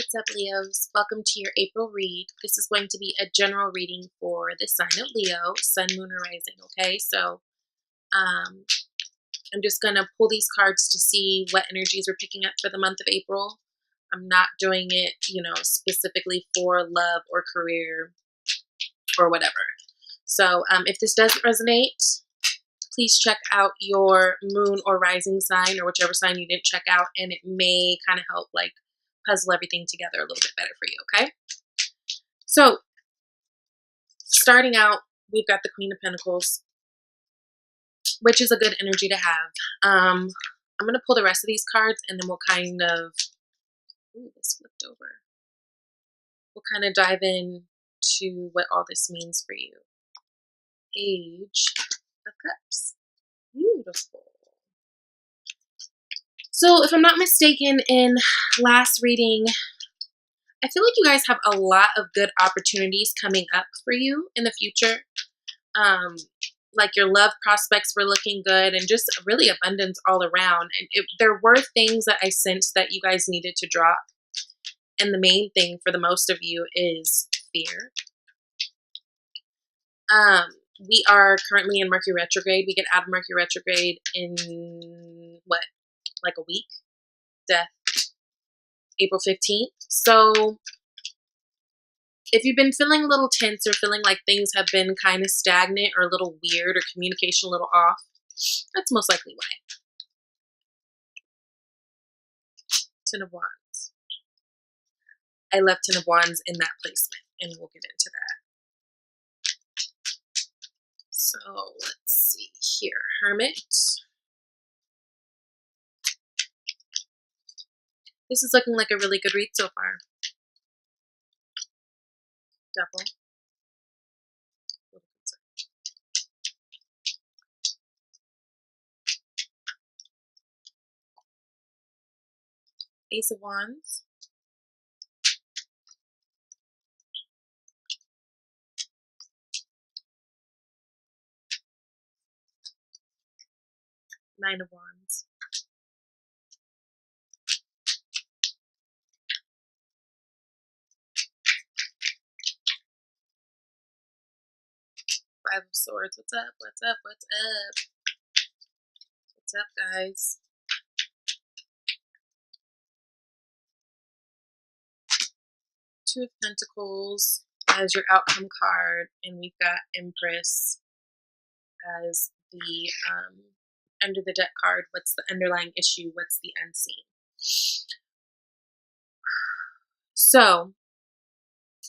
What's up, Leos? Welcome to your April read. This is going to be a general reading for the sign of Leo, sun, moon, or rising, okay? So I'm just going to pull these cards to see what energies we're picking up for the month of April. I'm not doing it, specifically for love or career or whatever. So if this doesn't resonate, please check out your moon or rising sign or whichever sign you didn't check out, and it may kind of help like puzzle everything together a little bit better for you, okay? So starting out, we've got the Queen of Pentacles, which is a good energy to have. I'm going to pull the rest of these cards and then we'll kind of, ooh, this flipped over. We'll kind of dive in to what all this means for you. Page of Cups. Beautiful. So if I'm not mistaken, in last reading, I feel like you guys have a lot of good opportunities coming up for you in the future. Like your love prospects were looking good and just really abundance all around. And there were things that I sensed that you guys needed to drop. And the main thing for the most of you is fear. We are currently in Mercury retrograde. We get out of Mercury retrograde in what? Like a week? Death. April 15th. So if you've been feeling a little tense or feeling like things have been kind of stagnant or a little weird or communication a little off, that's most likely why. Ten of Wands. I left Ten of Wands in that placement, and we'll get into that. So let's see here. Hermit. This is looking like a really good read so far. Double. Ace of Wands. Nine of Wands. Five of Swords. What's up? What's up? What's up? What's up, guys? Two of Pentacles as your outcome card, and we've got Empress as the under the deck card. What's the underlying issue? What's the unseen? So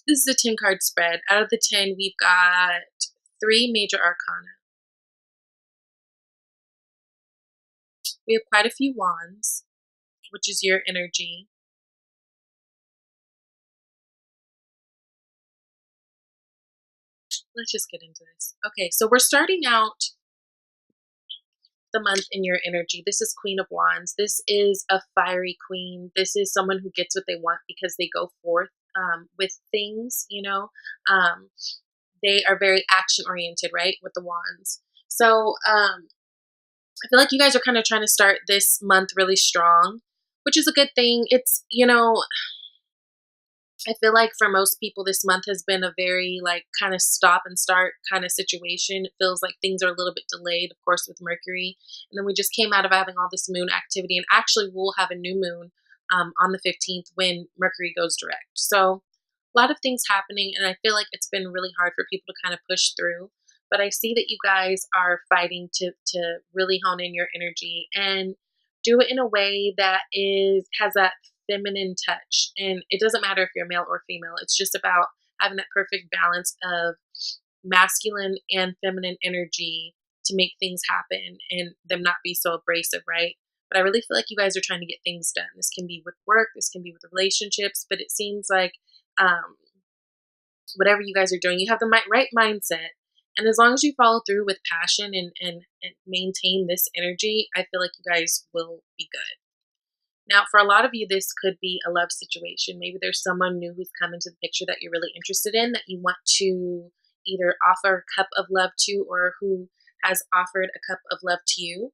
this is a 10 card spread. Out of the 10, we've got 3 major arcana. We have quite a few wands, which is your energy. Let's just get into this. Okay, so we're starting out the month in your energy. This is Queen of Wands. This is a fiery queen. This is someone who gets what they want because they go forth with things, they are very action oriented, right? With the wands. So I feel like you guys are kind of trying to start this month really strong, which is a good thing. It's, I feel like for most people, this month has been a very like kind of stop and start kind of situation. It feels like things are a little bit delayed, of course, with Mercury. And then we just came out of having all this moon activity. And actually, we'll have a new moon on the 15th when Mercury goes direct. So a lot of things happening. And I feel like it's been really hard for people to kind of push through. But I see that you guys are fighting to really hone in your energy and do it in a way that has that feminine touch. And it doesn't matter if you're male or female. It's just about having that perfect balance of masculine and feminine energy to make things happen and them not be so abrasive, right? But I really feel like you guys are trying to get things done. This can be with work, this can be with relationships, but it seems like whatever you guys are doing, you have the right mindset. And as long as you follow through with passion and maintain this energy, I feel like you guys will be good. Now, for a lot of you, this could be a love situation. Maybe there's someone new who's come into the picture that you're really interested in, that you want to either offer a cup of love to, or who has offered a cup of love to you.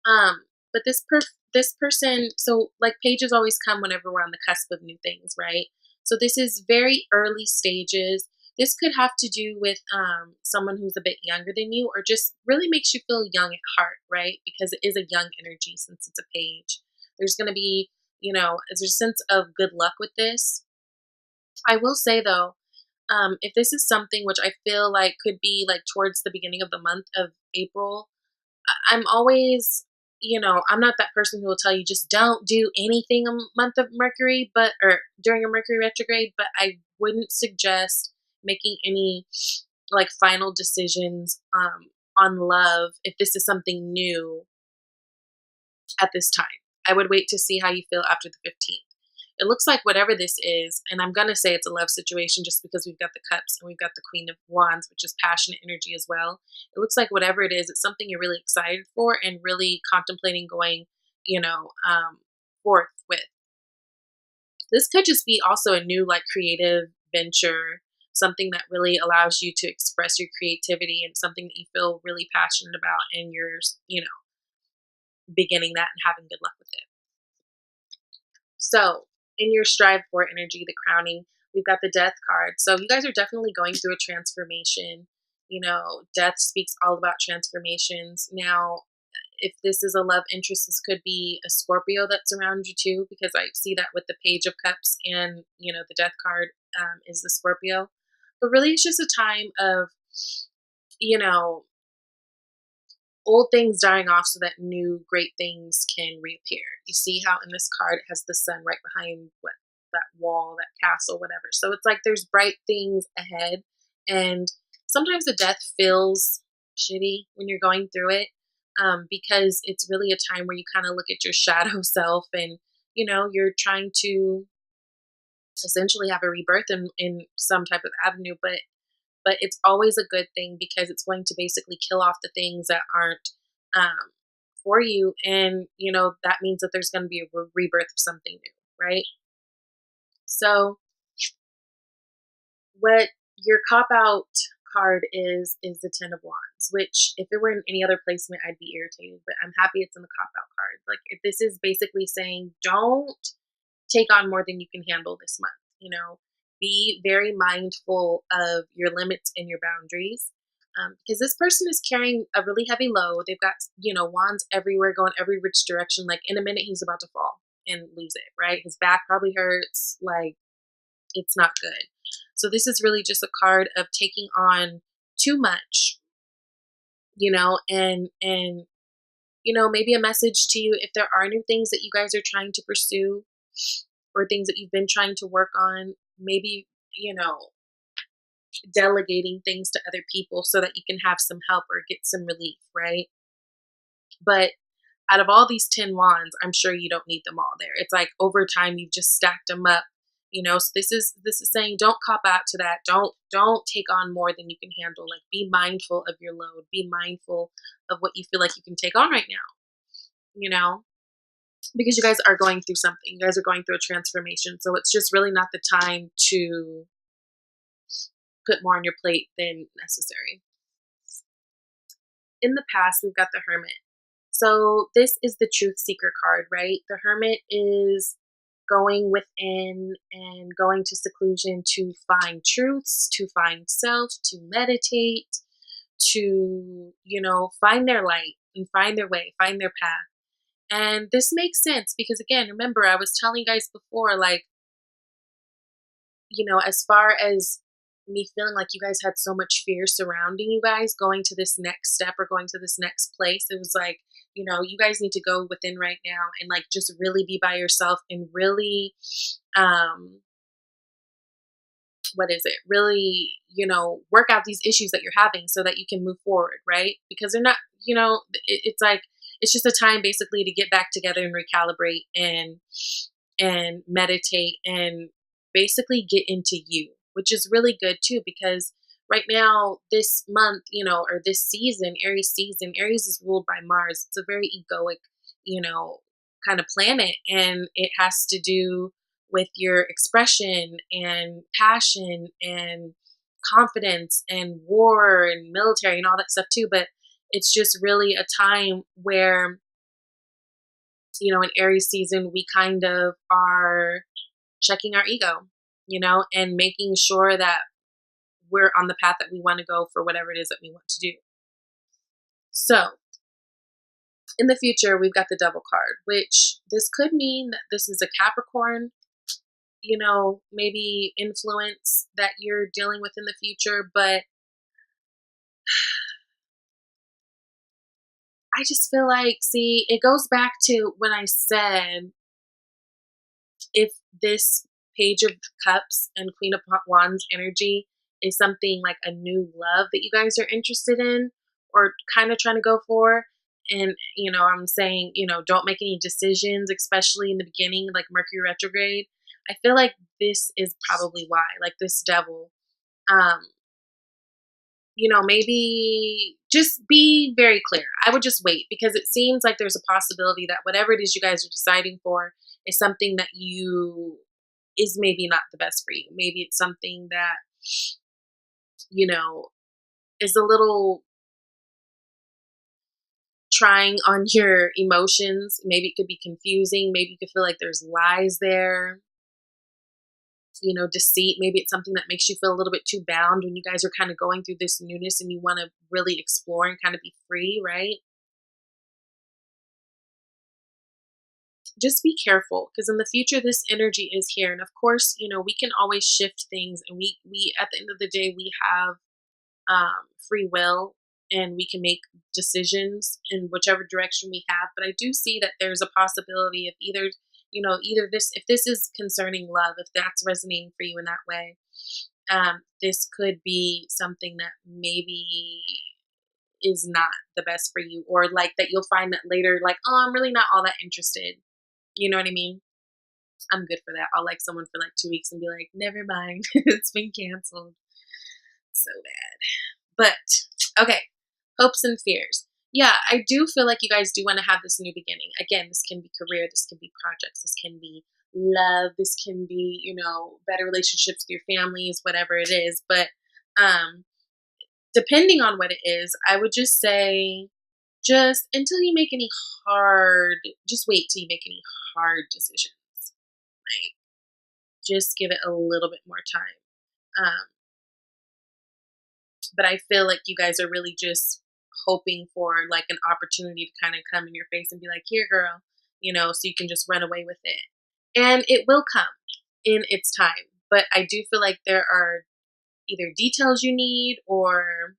But this this person, so like pages always come whenever we're on the cusp of new things, right? So this is very early stages. This could have to do with someone who's a bit younger than you, or just really makes you feel young at heart, right? Because it is a young energy since it's a page. There's going to be, there's a sense of good luck with this. I will say though, if this is something which I feel like could be like towards the beginning of the month of April, I'm always, I'm not that person who will tell you just don't do anything a month of Mercury, or during a Mercury retrograde, but I wouldn't suggest making any like final decisions on love if this is something new at this time. I would wait to see how you feel after the 15th. It looks like whatever this is, and I'm going to say it's a love situation just because we've got the cups and we've got the Queen of Wands, which is passionate energy as well. It looks like whatever it is, it's something you're really excited for and really contemplating going, forth with. This could just be also a new like creative venture, something that really allows you to express your creativity and something that you feel really passionate about, and you're, beginning that and having good luck with it. So in your strive for energy, the crowning, we've got the death card. So you guys are definitely going through a transformation. Death speaks all about transformations. Now, if this is a love interest, this could be a Scorpio that's around you too, because I see that with the Page of Cups and, the death card is the Scorpio. But really, it's just a time of, old things dying off so that new great things can reappear. You see how in this card it has the sun right behind that wall, that castle, whatever. So it's like there's bright things ahead. And sometimes the death feels shitty when you're going through it, because it's really a time where you kind of look at your shadow self and, you're trying to essentially have a rebirth in some type of avenue. But it's always a good thing because it's going to basically kill off the things that aren't for you. And, that means that there's going to be a rebirth of something new, right? So what your cop-out card is the Ten of Wands, which if it were in any other placement, I'd be irritated, but I'm happy it's in the cop-out card. Like, if this is basically saying, don't take on more than you can handle this month, be very mindful of your limits and your boundaries, because this person is carrying a really heavy load. They've got, wands everywhere, going every which direction. Like, in a minute, he's about to fall and lose it, right? His back probably hurts. Like, it's not good. So this is really just a card of taking on too much, and maybe a message to you if there are new things that you guys are trying to pursue or things that you've been trying to work on, maybe, delegating things to other people so that you can have some help or get some relief, right? But out of all these 10 wands, I'm sure you don't need them all there. It's like over time you've just stacked them up, so this is saying don't cop out to that. Don't take on more than you can handle. Like, be mindful of your load. Be mindful of what you feel like you can take on right now, because you guys are going through something. You guys are going through a transformation. So it's just really not the time to put more on your plate than necessary. In the past, we've got the Hermit. So this is the truth seeker card, right? The Hermit is going within and going to seclusion to find truths, to find self, to meditate, to, find their light and find their way, find their path. And this makes sense because, again, remember, I was telling you guys before, like, as far as me feeling like you guys had so much fear surrounding you guys going to this next step or going to this next place, it was like, you guys need to go within right now and like just really be by yourself and really, really, work out these issues that you're having so that you can move forward, right? Because they're not, it's like, it's just a time basically to get back together and recalibrate and meditate and basically get into you, which is really good too, because right now, this month, or this season, Aries is ruled by Mars. It's a very egoic, kind of planet, and it has to do with your expression and passion and confidence and war and military and all that stuff too. But it's just really a time where in Aries season, we kind of are checking our ego, and making sure that we're on the path that we want to go for whatever it is that we want to do. So in the future, we've got the Devil card, which this could mean that this is a Capricorn, maybe influence that you're dealing with in the future. But I just feel like, see, it goes back to when I said, if this Page of Cups and Queen of Wands energy is something like a new love that you guys are interested in or kind of trying to go for, and I'm saying, don't make any decisions, especially in the beginning, like Mercury retrograde. I feel like this is probably why, like this Devil. um maybe just be very clear. I would just wait, because it seems like there's a possibility that whatever it is you guys are deciding for is something that you is maybe not the best for you. Maybe it's something that, you know, is a little trying on your emotions. Maybe it could be confusing. Maybe you could feel like there's lies there, deceit. Maybe it's something that makes you feel a little bit too bound when you guys are kind of going through this newness and you want to really explore and kind of be free, right? Just be careful, because in the future this energy is here, and of course, we can always shift things, and we at the end of the day we have free will, and we can make decisions in whichever direction we have. But I do see that there's a possibility of either this, if this is concerning love, if that's resonating for you in that way, this could be something that maybe is not the best for you, or like that you'll find that later, like, oh, I'm really not all that interested. You know what I mean? I'm good for that. I'll like someone for like 2 weeks and be like, never mind, it's been canceled. So bad. But okay, hopes and fears. Yeah, I do feel like you guys do want to have this new beginning. Again, this can be career, this can be projects, this can be love, this can be, better relationships with your families, whatever it is. But depending on what it is, I would just say, just until you make any just wait till you make any hard decisions. Like, just give it a little bit more time. But I feel like you guys are really just hoping for like an opportunity to kind of come in your face and be like, here, girl, so you can just run away with it. And it will come in its time. But I do feel like there are either details you need, or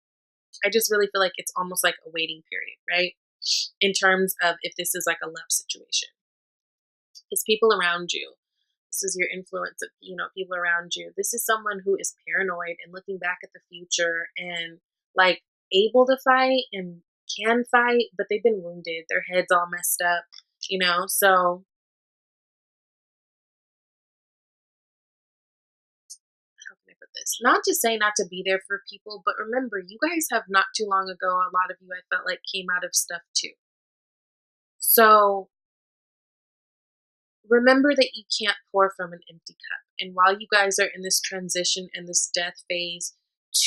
I just really feel like it's almost like a waiting period, right? In terms of if this is like a love situation. It's people around you. This is your influence of, people around you. This is someone who is paranoid and looking back at the future and like able to fight and can fight, but they've been wounded. Their head's all messed up, so how can I put this? Not to say not to be there for people, but remember, you guys have not too long ago, a lot of you, I felt like, came out of stuff too. So remember that you can't pour from an empty cup. And while you guys are in this transition and this death phase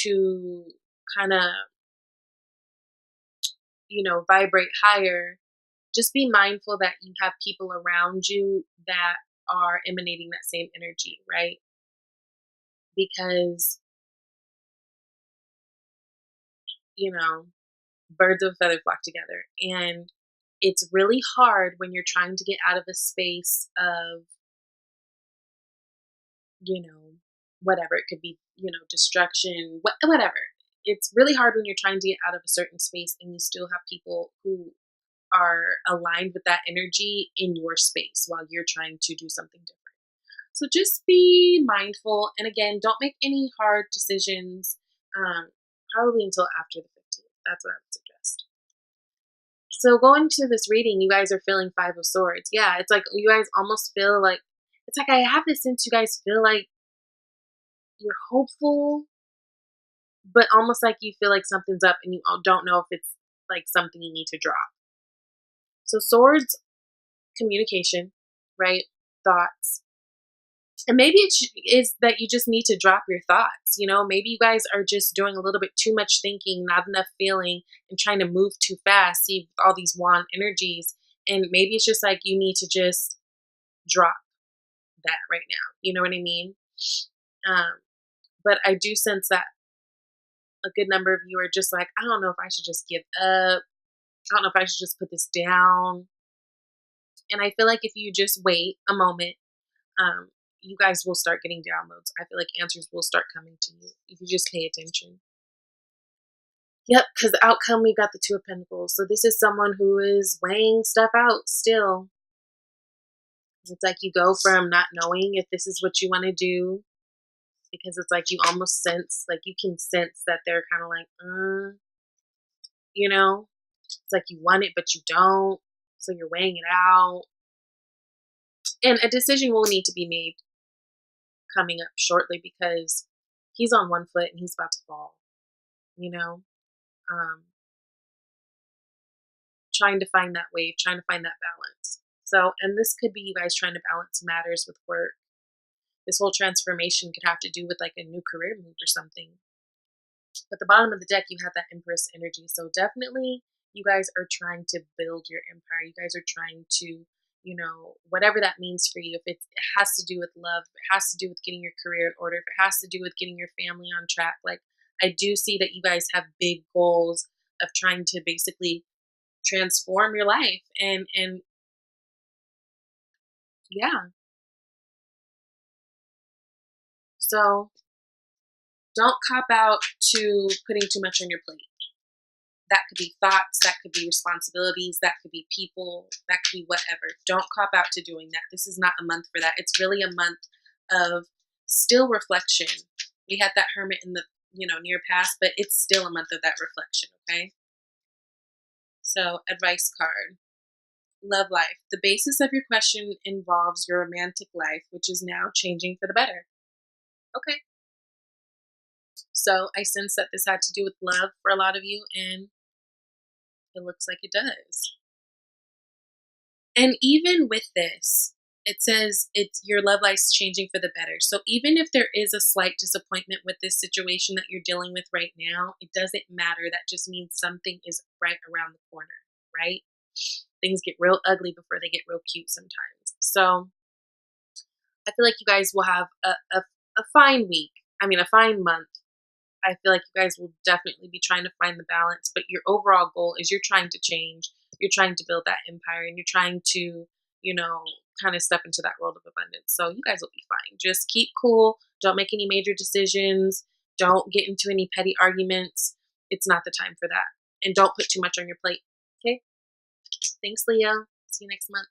to kind of, vibrate higher, just be mindful that you have people around you that are emanating that same energy, right? Because, birds of a feather flock together. And it's really hard when you're trying to get out of a space of, whatever it could be, destruction, whatever. It's really hard when you're trying to get out of a certain space and you still have people who are aligned with that energy in your space while you're trying to do something different. So just be mindful. And again, don't make any hard decisions, probably until after the 15th. That's what I would suggest. So going to this reading, you guys are feeling Five of Swords. Yeah, it's like you guys almost feel like, it's like I have this sense you guys feel like you're hopeful, but almost like you feel like something's up and you don't know if it's like something you need to drop. So swords, communication, right? Thoughts. And maybe it is that you just need to drop your thoughts. Maybe you guys are just doing a little bit too much thinking, not enough feeling, and trying to move too fast. See all these wand energies, And maybe it's just like you need to just drop that right now. You know what I mean? Um, but I do sense that a good number of you are just like, I don't know if I should just give up. I don't know if I should just put this down. And I feel like if you just wait a moment, you guys will start getting downloads. I feel like answers will start coming to you if you just pay attention. Yep, because the outcome, we got the Two of Pentacles. So this is someone who is weighing stuff out still. It's like you go from not knowing if this is what you want to do, because it's like you almost sense, like you can sense that they're kind of like, you know, it's like you want it, but you don't. So you're weighing it out. And a decision will need to be made coming up shortly because he's on one foot and he's about to fall, you know? Trying to find that wave, trying to find that balance. So, and this could be you guys trying to balance matters with work. This whole transformation could have to do with like a new career move or something. But the bottom of the deck, you have that Empress energy. So definitely you guys are trying to build your empire. You guys are trying to, you know, whatever that means for you. If it has to do with love, if it has to do with getting your career in order, if it has to do with getting your family on track, like I do see that you guys have big goals of trying to basically transform your life and yeah. So don't cop out to putting too much on your plate. That could be thoughts, that could be responsibilities, that could be people, that could be whatever. Don't cop out to doing that. This is not a month for that. It's really a month of still reflection. We had that Hermit in the, you know, near past, but it's still a month of that reflection, okay? So, advice card. Love life. The basis of your question involves your romantic life, which is now changing for the better. Okay. So I sense that this had to do with love for a lot of you, and it looks like it does. And even with this, it says it's your love life's changing for the better. So even if there is a slight disappointment with this situation that you're dealing with right now, it doesn't matter. That just means something is right around the corner, right? Things get real ugly before they get real cute sometimes. So I feel like you guys will have a fine week. I mean, a fine month. I feel like you guys will definitely be trying to find the balance, but your overall goal is you're trying to change, you're trying to build that empire, and you're trying to, you know, kind of step into that world of abundance. So you guys will be fine. Just keep cool. Don't make any major decisions. Don't get into any petty arguments. It's not the time for that. And don't put too much on your plate. Okay? Thanks, Leo. See you next month.